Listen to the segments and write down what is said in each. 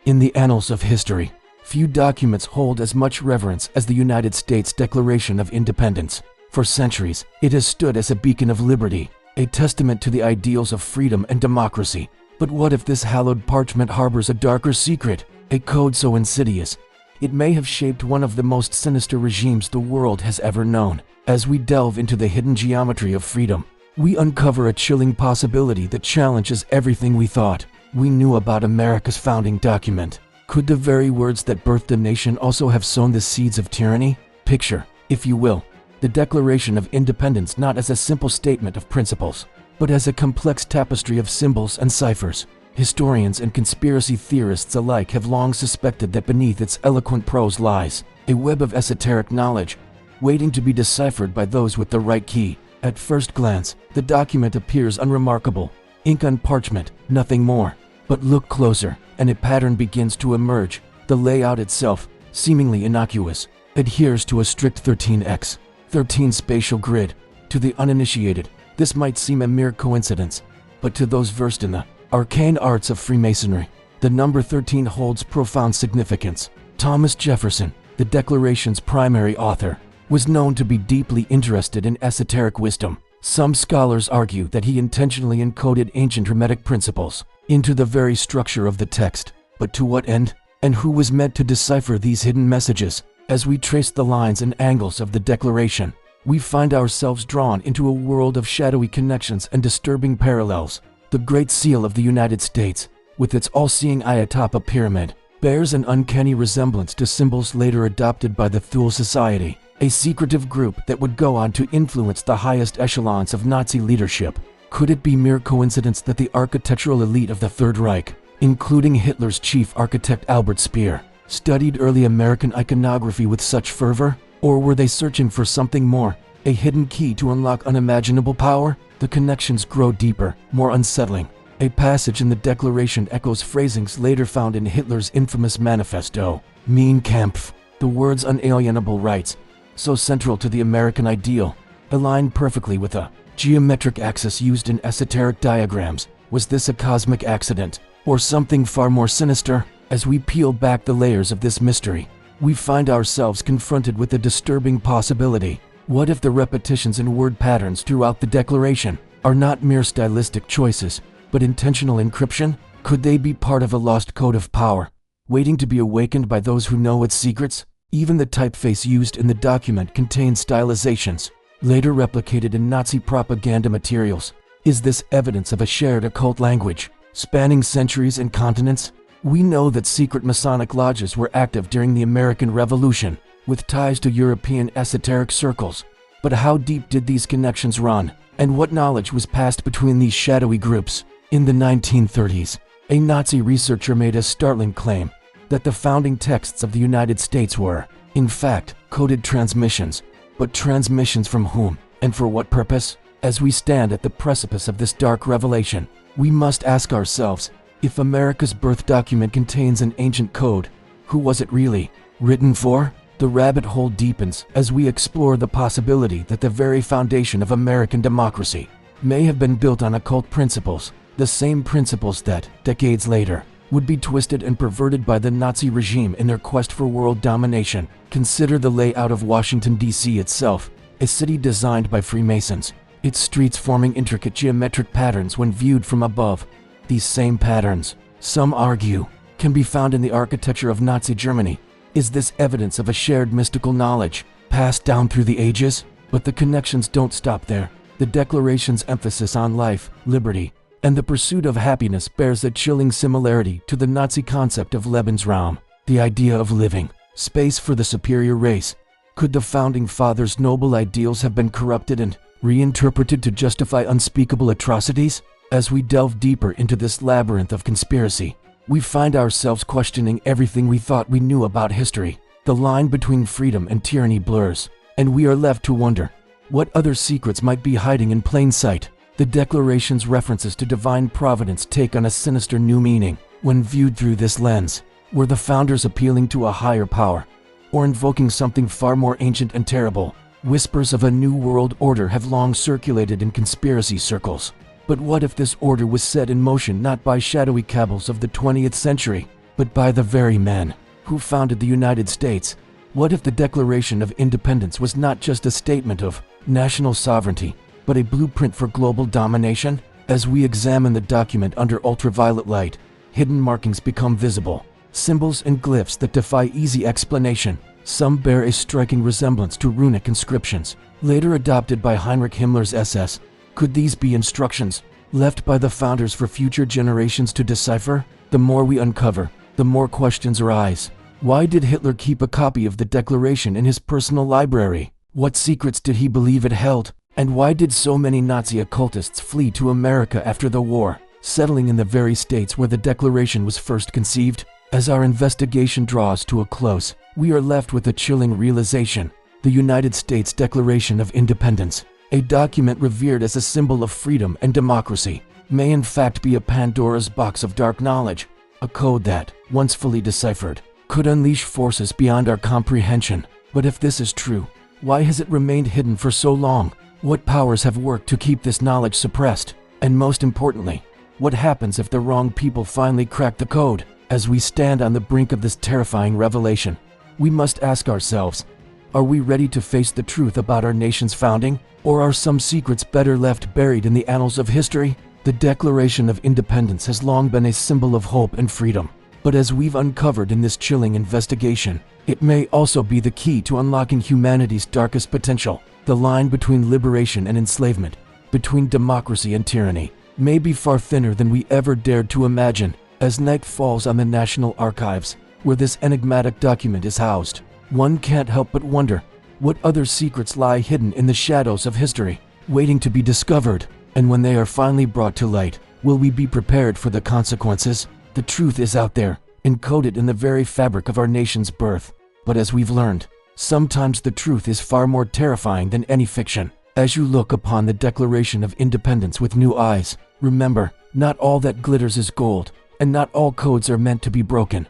In the annals of history, few documents hold as much reverence as the United States Declaration of Independence. For centuries, it has stood as a beacon of liberty, a testament to the ideals of freedom and democracy. But what if this hallowed parchment harbors a darker secret, a code so insidious it may have shaped one of the most sinister regimes the world has ever known? As we delve into the hidden geometry of freedom, we uncover a chilling possibility that challenges everything we thought we knew about America's founding document. Could the very words that birthed a nation also have sown the seeds of tyranny? Picture, if you will, the Declaration of Independence not as a simple statement of principles, but as a complex tapestry of symbols and ciphers. Historians and conspiracy theorists alike have long suspected that beneath its eloquent prose lies a web of esoteric knowledge, waiting to be deciphered by those with the right key. At first glance, the document appears unremarkable, ink on parchment, nothing more. But look closer, and a pattern begins to emerge. The layout itself, seemingly innocuous, adheres to a strict 13x13 spatial grid. To the uninitiated, this might seem a mere coincidence, but to those versed in the arcane arts of Freemasonry, the number 13 holds profound significance. Thomas Jefferson, the Declaration's primary author, was known to be deeply interested in esoteric wisdom. Some scholars argue that he intentionally encoded ancient Hermetic principles into the very structure of the text. But to what end? And who was meant to decipher these hidden messages? As we trace the lines and angles of the Declaration, we find ourselves drawn into a world of shadowy connections and disturbing parallels. The Great Seal of the United States, with its all-seeing eye atop a pyramid, bears an uncanny resemblance to symbols later adopted by the Thule Society, a secretive group that would go on to influence the highest echelons of Nazi leadership. Could it be mere coincidence that the architectural elite of the Third Reich, including Hitler's chief architect Albert Speer, studied early American iconography with such fervor? Or were they searching for something more, a hidden key to unlock unimaginable power? The connections grow deeper, more unsettling. A passage in the Declaration echoes phrasings later found in Hitler's infamous manifesto, Mein Kampf. The words unalienable rights, so central to the American ideal, align perfectly with a geometric axis used in esoteric diagrams. Was this a cosmic accident, or something far more sinister? As we peel back the layers of this mystery, we find ourselves confronted with a disturbing possibility. What if the repetitions and word patterns throughout the Declaration are not mere stylistic choices, but intentional encryption? Could they be part of a lost code of power, waiting to be awakened by those who know its secrets? Even the typeface used in the document contains stylizations, later replicated in Nazi propaganda materials. Is this evidence of a shared occult language, spanning centuries and continents? We know that secret Masonic lodges were active during the American Revolution, with ties to European esoteric circles. But how deep did these connections run, and what knowledge was passed between these shadowy groups? In the 1930s, a Nazi researcher made a startling claim that the founding texts of the United States were, in fact, coded transmissions. But transmissions from whom, and for what purpose? As we stand at the precipice of this dark revelation, we must ask ourselves, if America's birth document contains an ancient code, who was it really written for? The rabbit hole deepens as we explore the possibility that the very foundation of American democracy may have been built on occult principles, the same principles that, decades later, would be twisted and perverted by the Nazi regime in their quest for world domination. Consider the layout of Washington, D.C. itself, a city designed by Freemasons, its streets forming intricate geometric patterns when viewed from above. These same patterns, some argue, can be found in the architecture of Nazi Germany. Is this evidence of a shared mystical knowledge, passed down through the ages? But the connections don't stop there. The Declaration's emphasis on life, liberty, and the pursuit of happiness bears a chilling similarity to the Nazi concept of Lebensraum, the idea of living space for the superior race. Could the Founding Fathers' noble ideals have been corrupted and reinterpreted to justify unspeakable atrocities? As we delve deeper into this labyrinth of conspiracy, we find ourselves questioning everything we thought we knew about history. The line between freedom and tyranny blurs, and we are left to wonder what other secrets might be hiding in plain sight. The Declaration's references to divine providence take on a sinister new meaning when viewed through this lens. Were the founders appealing to a higher power, or invoking something far more ancient and terrible? Whispers of a new world order have long circulated in conspiracy circles. But what if this order was set in motion not by shadowy cabals of the 20th century, but by the very men who founded the United States. What if the Declaration of Independence was not just a statement of national sovereignty, but a blueprint for global domination? As we examine the document under ultraviolet light, hidden markings become visible, symbols and glyphs that defy easy explanation. Some bear a striking resemblance to runic inscriptions, later adopted by Heinrich Himmler's SS. Could these be instructions left by the founders for future generations to decipher? The more we uncover, the more questions arise. Why did Hitler keep a copy of the Declaration in his personal library? What secrets did he believe it held? And why did so many Nazi occultists flee to America after the war, settling in the very states where the Declaration was first conceived? As our investigation draws to a close, we are left with a chilling realization. The United States Declaration of Independence, a document revered as a symbol of freedom and democracy, may in fact be a Pandora's box of dark knowledge, a code that, once fully deciphered, could unleash forces beyond our comprehension. But if this is true, why has it remained hidden for so long? What powers have worked to keep this knowledge suppressed? And most importantly, what happens if the wrong people finally crack the code? As we stand on the brink of this terrifying revelation, we must ask ourselves, are we ready to face the truth about our nation's founding? Or are some secrets better left buried in the annals of history? The Declaration of Independence has long been a symbol of hope and freedom. But as we've uncovered in this chilling investigation, it may also be the key to unlocking humanity's darkest potential. The line between liberation and enslavement, between democracy and tyranny, may be far thinner than we ever dared to imagine. As night falls on the National Archives, where this enigmatic document is housed, one can't help but wonder, what other secrets lie hidden in the shadows of history, waiting to be discovered? And when they are finally brought to light, will we be prepared for the consequences? The truth is out there, encoded in the very fabric of our nation's birth. But as we've learned, sometimes the truth is far more terrifying than any fiction. As you look upon the Declaration of Independence with new eyes, remember, not all that glitters is gold, and not all codes are meant to be broken.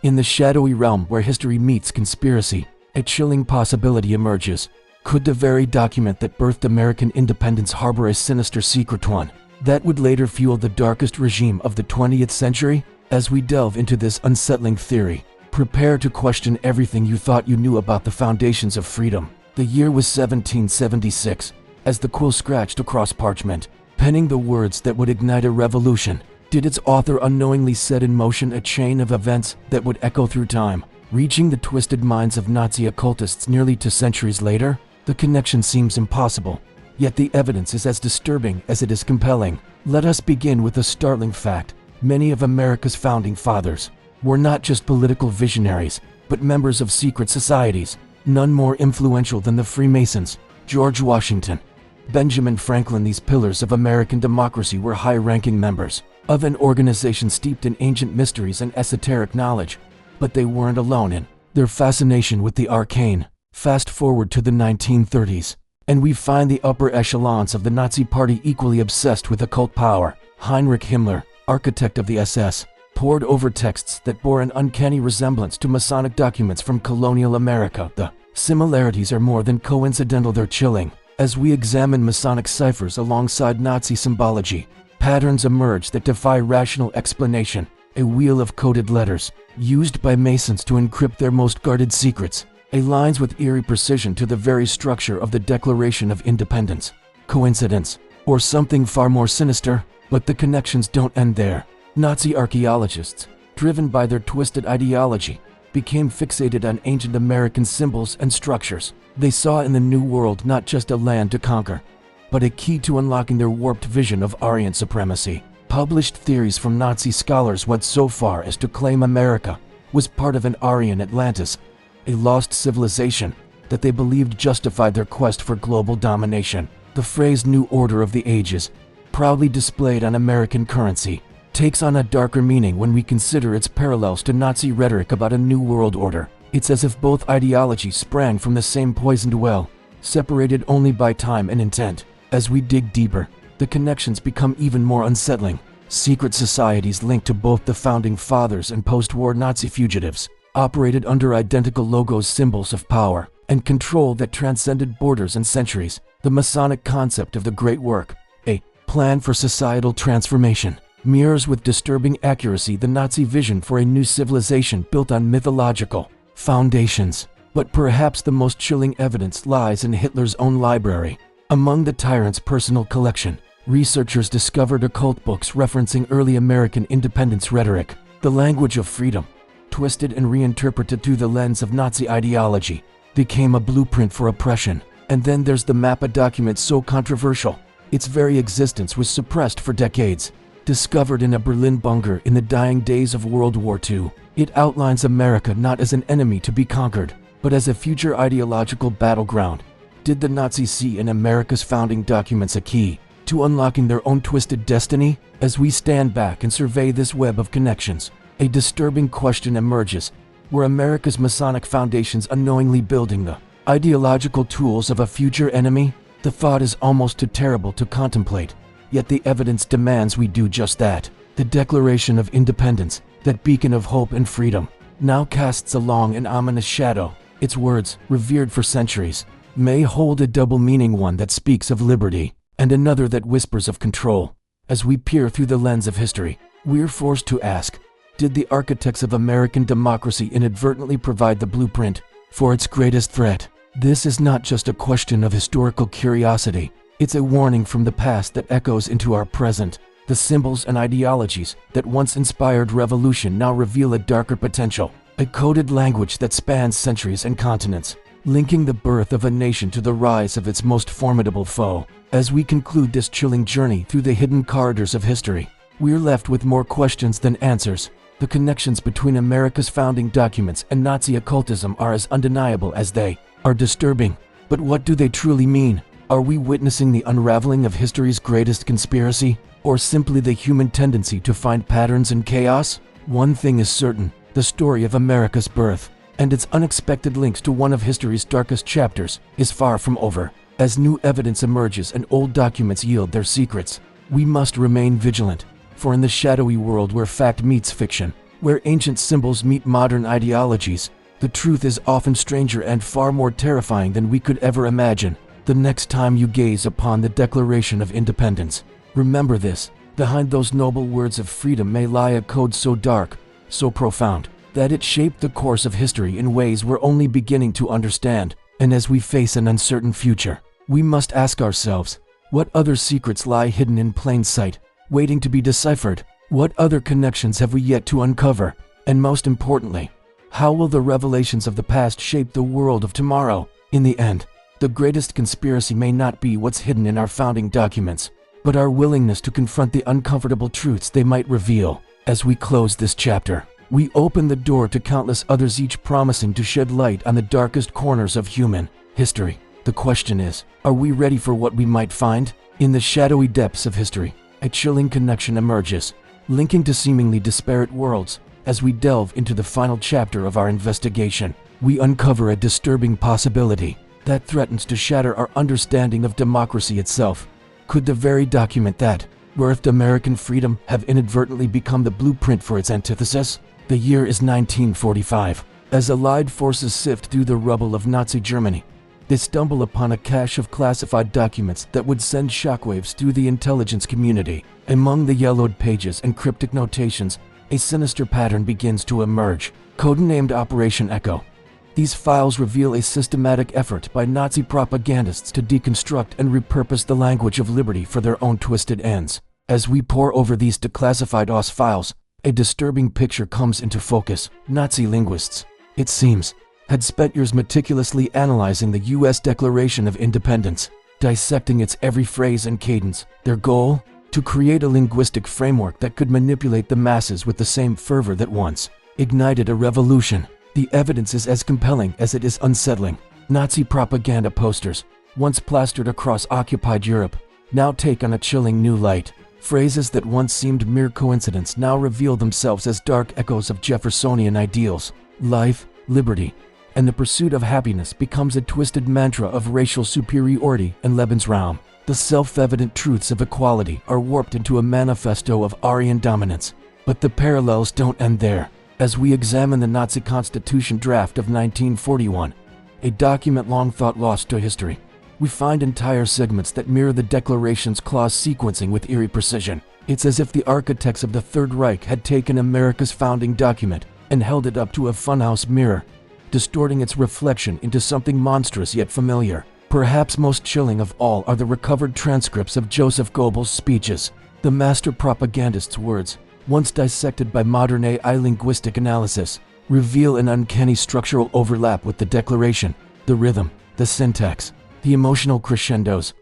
In the shadowy realm where history meets conspiracy, a chilling possibility emerges. Could the very document that birthed American independence harbor a sinister secret one that would later fuel the darkest regime of the 20th century? As we delve into this unsettling theory, prepare to question everything you thought you knew about the foundations of freedom. The year was 1776. As the quill scratched across parchment, penning the words that would ignite a revolution, did its author unknowingly set in motion a chain of events that would echo through time, reaching the twisted minds of Nazi occultists nearly 2 centuries later? The connection seems impossible, yet the evidence is as disturbing as it is compelling. Let us begin with a startling fact. Many of America's founding fathers were not just political visionaries, but members of secret societies, none more influential than the Freemasons, George Washington, Benjamin Franklin. These pillars of American democracy were high-ranking members of an organization steeped in ancient mysteries and esoteric knowledge. But they weren't alone in their fascination with the arcane. Fast forward to the 1930s, and we find the upper echelons of the Nazi Party equally obsessed with occult power. Heinrich Himmler, architect of the SS, pored over texts that bore an uncanny resemblance to Masonic documents from colonial America. The similarities are more than coincidental, they're chilling. As we examine Masonic ciphers alongside Nazi symbology, patterns emerge that defy rational explanation. A wheel of coded letters, used by Masons to encrypt their most guarded secrets, aligns with eerie precision to the very structure of the Declaration of Independence. Coincidence? Or something far more sinister? But the connections don't end there. Nazi archaeologists, driven by their twisted ideology, became fixated on ancient American symbols and structures. They saw in the New World not just a land to conquer, but a key to unlocking their warped vision of Aryan supremacy. Published theories from Nazi scholars went so far as to claim America was part of an Aryan Atlantis, a lost civilization that they believed justified their quest for global domination. The phrase "New Order of the Ages," proudly displayed on American currency, takes on a darker meaning when we consider its parallels to Nazi rhetoric about a new world order. It's as if both ideologies sprang from the same poisoned well, separated only by time and intent. As we dig deeper, the connections become even more unsettling. Secret societies linked to both the founding fathers and post-war Nazi fugitives operated under identical logos, symbols of power and control that transcended borders and centuries. The Masonic concept of the Great Work, a plan for societal transformation, mirrors with disturbing accuracy the Nazi vision for a new civilization built on mythological foundations. But perhaps the most chilling evidence lies in Hitler's own library. Among the tyrant's personal collection, researchers discovered occult books referencing early American independence rhetoric, the language of freedom, twisted and reinterpreted through the lens of Nazi ideology, became a blueprint for oppression. And then there's the map, a document so controversial, its very existence was suppressed for decades. Discovered in a Berlin bunker in the dying days of World War II, it outlines America not as an enemy to be conquered, but as a future ideological battleground. Did the Nazis see in America's founding documents a key to unlocking their own twisted destiny? As we stand back and survey this web of connections, a disturbing question emerges. Were America's Masonic foundations unknowingly building the ideological tools of a future enemy? The thought is almost too terrible to contemplate, yet the evidence demands we do just that. The Declaration of Independence, that beacon of hope and freedom, now casts a long and ominous shadow. Its words, revered for centuries, may hold a double meaning, one that speaks of liberty, and another that whispers of control. As we peer through the lens of history, we're forced to ask, did the architects of American democracy inadvertently provide the blueprint for its greatest threat? This is not just a question of historical curiosity, it's a warning from the past that echoes into our present. The symbols and ideologies that once inspired revolution now reveal a darker potential, a coded language that spans centuries and continents, linking the birth of a nation to the rise of its most formidable foe. As we conclude this chilling journey through the hidden corridors of history, we're left with more questions than answers. The connections between America's founding documents and Nazi occultism are as undeniable as they are disturbing. But what do they truly mean? Are we witnessing the unraveling of history's greatest conspiracy, or simply the human tendency to find patterns in chaos? One thing is certain, the story of America's birth, and its unexpected links to one of history's darkest chapters, is far from over. As new evidence emerges and old documents yield their secrets, we must remain vigilant. For in the shadowy world where fact meets fiction, where ancient symbols meet modern ideologies, the truth is often stranger and far more terrifying than we could ever imagine. The next time you gaze upon the Declaration of Independence, remember this: behind those noble words of freedom may lie a code so dark, so profound, that it shaped the course of history in ways we're only beginning to understand. And as we face an uncertain future, we must ask ourselves, what other secrets lie hidden in plain sight, waiting to be deciphered? What other connections have we yet to uncover? And most importantly, how will the revelations of the past shape the world of tomorrow? In the end, the greatest conspiracy may not be what's hidden in our founding documents, but our willingness to confront the uncomfortable truths they might reveal. As we close this chapter, we open the door to countless others, each promising to shed light on the darkest corners of human history. The question is, are we ready for what we might find? In the shadowy depths of history, a chilling connection emerges, linking to seemingly disparate worlds. As we delve into the final chapter of our investigation, we uncover a disturbing possibility that threatens to shatter our understanding of democracy itself. Could the very document that birthed American freedom have inadvertently become the blueprint for its antithesis? The year is 1945. As Allied forces sift through the rubble of Nazi Germany, they stumble upon a cache of classified documents that would send shockwaves through the intelligence community. Among the yellowed pages and cryptic notations, a sinister pattern begins to emerge, codenamed Operation Echo. These files reveal a systematic effort by Nazi propagandists to deconstruct and repurpose the language of liberty for their own twisted ends. As we pore over these declassified OSS files, a disturbing picture comes into focus. Nazi linguists, it seems, had spent years meticulously analyzing the U.S. Declaration of Independence, dissecting its every phrase and cadence. Their goal? To create a linguistic framework that could manipulate the masses with the same fervor that once ignited a revolution. The evidence is as compelling as it is unsettling. Nazi propaganda posters, once plastered across occupied Europe, now take on a chilling new light. Phrases that once seemed mere coincidence now reveal themselves as dark echoes of Jeffersonian ideals. Life, liberty, and the pursuit of happiness becomes a twisted mantra of racial superiority and Lebensraum. The self-evident truths of equality are warped into a manifesto of Aryan dominance. But the parallels don't end there. As we examine the Nazi Constitution draft of 1941, a document long thought lost to history, We find entire segments that mirror the Declaration's clause sequencing with eerie precision. It's as if the architects of the Third Reich had taken America's founding document and held it up to a funhouse mirror, distorting its reflection into something monstrous yet familiar. Perhaps most chilling of all are the recovered transcripts of Joseph Goebbels' speeches. The master propagandist's words, once dissected by modern AI linguistic analysis, reveal an uncanny structural overlap with the Declaration, the rhythm, the syntax, the emotional crescendos,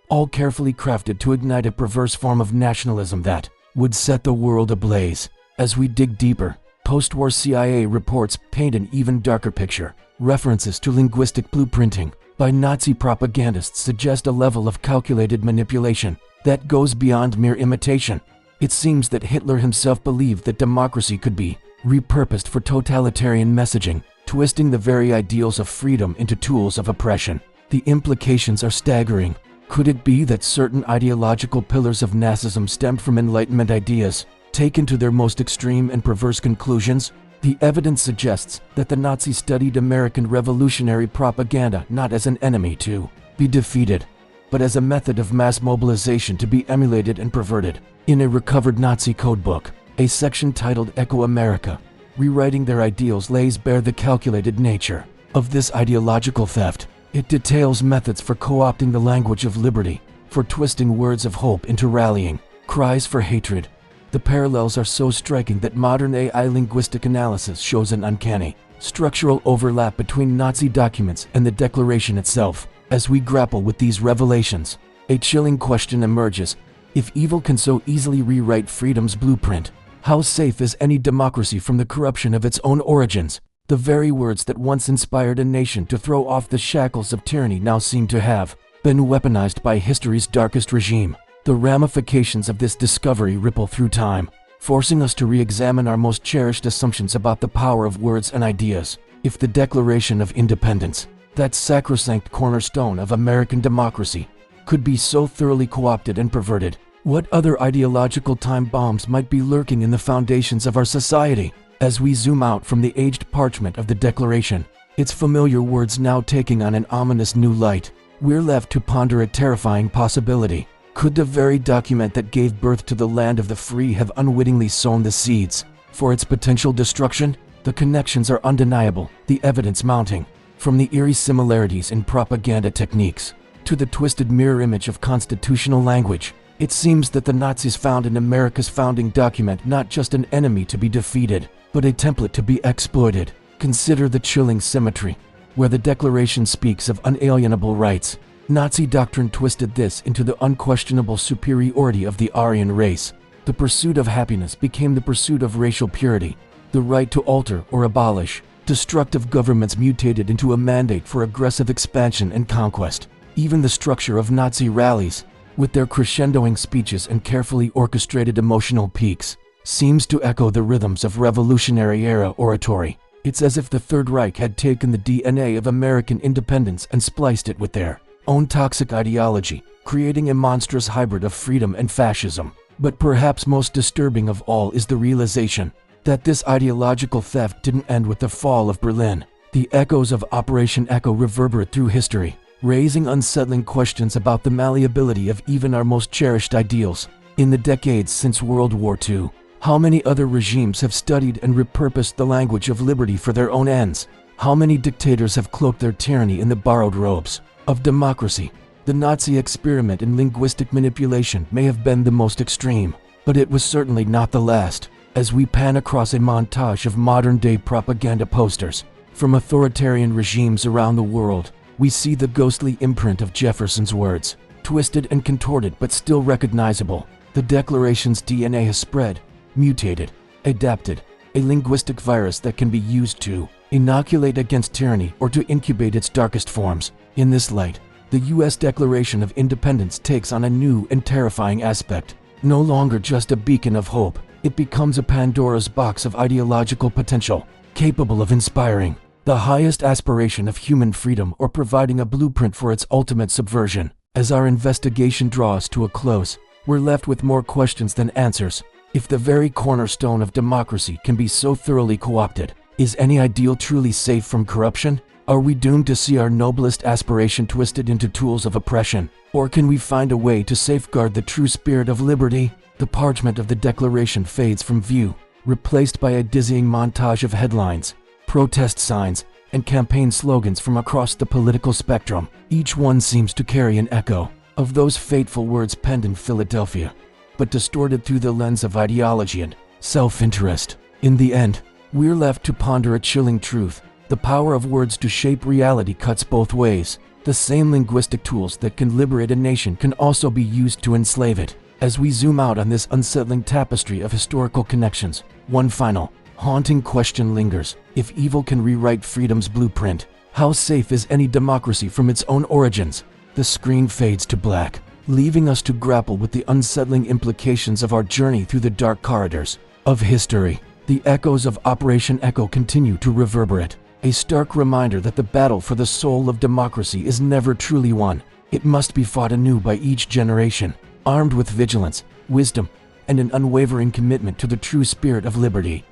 all carefully crafted to ignite a perverse form of nationalism that would set the world ablaze. As we dig deeper, post-war CIA reports paint an even darker picture. References to linguistic blueprinting by Nazi propagandists suggest a level of calculated manipulation that goes beyond mere imitation. It seems that Hitler himself believed that democracy could be repurposed for totalitarian messaging, twisting the very ideals of freedom into tools of oppression. The implications are staggering. Could it be that certain ideological pillars of Nazism stemmed from Enlightenment ideas, taken to their most extreme and perverse conclusions? The evidence suggests that the Nazis studied American revolutionary propaganda not as an enemy to be defeated, but as a method of mass mobilization to be emulated and perverted. In a recovered Nazi codebook, a section titled Echo America, rewriting their ideals lays bare the calculated nature of this ideological theft. It details methods for co-opting the language of liberty, for twisting words of hope into rallying cries for hatred. The parallels are so striking that modern AI linguistic analysis shows an uncanny structural overlap between Nazi documents and the Declaration itself. As we grapple with these revelations, a chilling question emerges. If evil can so easily rewrite freedom's blueprint, how safe is any democracy from the corruption of its own origins? The very words that once inspired a nation to throw off the shackles of tyranny now seem to have been weaponized by history's darkest regime. The ramifications of this discovery ripple through time, forcing us to re-examine our most cherished assumptions about the power of words and ideas. If the Declaration of Independence, that sacrosanct cornerstone of American democracy, could be so thoroughly co-opted and perverted, what other ideological time bombs might be lurking in the foundations of our society? As we zoom out from the aged parchment of the Declaration, its familiar words now taking on an ominous new light, we're left to ponder a terrifying possibility. Could the very document that gave birth to the land of the free have unwittingly sown the seeds for its potential destruction? The connections are undeniable, the evidence mounting. From the eerie similarities in propaganda techniques to the twisted mirror image of constitutional language, it seems that the Nazis found in America's founding document not just an enemy to be defeated, but a template to be exploited. Consider the chilling symmetry. Where the Declaration speaks of unalienable rights, Nazi doctrine twisted this into the unquestionable superiority of the Aryan race. The pursuit of happiness became the pursuit of racial purity. The right to alter or abolish destructive governments mutated into a mandate for aggressive expansion and conquest. Even the structure of Nazi rallies, with their crescendoing speeches and carefully orchestrated emotional peaks, seems to echo the rhythms of Revolutionary-era oratory. It's as if the Third Reich had taken the DNA of American independence and spliced it with their own toxic ideology, creating a monstrous hybrid of freedom and fascism. But perhaps most disturbing of all is the realization that this ideological theft didn't end with the fall of Berlin. The echoes of Operation Echo reverberate through history, raising unsettling questions about the malleability of even our most cherished ideals. In the decades since World War II, how many other regimes have studied and repurposed the language of liberty for their own ends? How many dictators have cloaked their tyranny in the borrowed robes of democracy? The Nazi experiment in linguistic manipulation may have been the most extreme, but it was certainly not the last. As we pan across a montage of modern-day propaganda posters from authoritarian regimes around the world, we see the ghostly imprint of Jefferson's words, twisted and contorted but still recognizable. The Declaration's DNA has spread, mutated, adapted, a linguistic virus that can be used to inoculate against tyranny or to incubate its darkest forms. In this light, the U.S. Declaration of Independence takes on a new and terrifying aspect. No longer just a beacon of hope, it becomes a Pandora's box of ideological potential, capable of inspiring the highest aspiration of human freedom or providing a blueprint for its ultimate subversion. As our investigation draws to a close, we're left with more questions than answers. If the very cornerstone of democracy can be so thoroughly co-opted, is any ideal truly safe from corruption? Are we doomed to see our noblest aspiration twisted into tools of oppression? Or can we find a way to safeguard the true spirit of liberty? The parchment of the Declaration fades from view, replaced by a dizzying montage of headlines, protest signs, and campaign slogans from across the political spectrum. Each one seems to carry an echo of those fateful words penned in Philadelphia, but distorted through the lens of ideology and self-interest. In the end, we're left to ponder a chilling truth. The power of words to shape reality cuts both ways. The same linguistic tools that can liberate a nation can also be used to enslave it. As we zoom out on this unsettling tapestry of historical connections, one final, haunting question lingers. If evil can rewrite freedom's blueprint, how safe is any democracy from its own origins? The screen fades to black, leaving us to grapple with the unsettling implications of our journey through the dark corridors of history. The echoes of Operation Echo continue to reverberate, a stark reminder that the battle for the soul of democracy is never truly won. It must be fought anew by each generation, armed with vigilance, wisdom, and an unwavering commitment to the true spirit of liberty.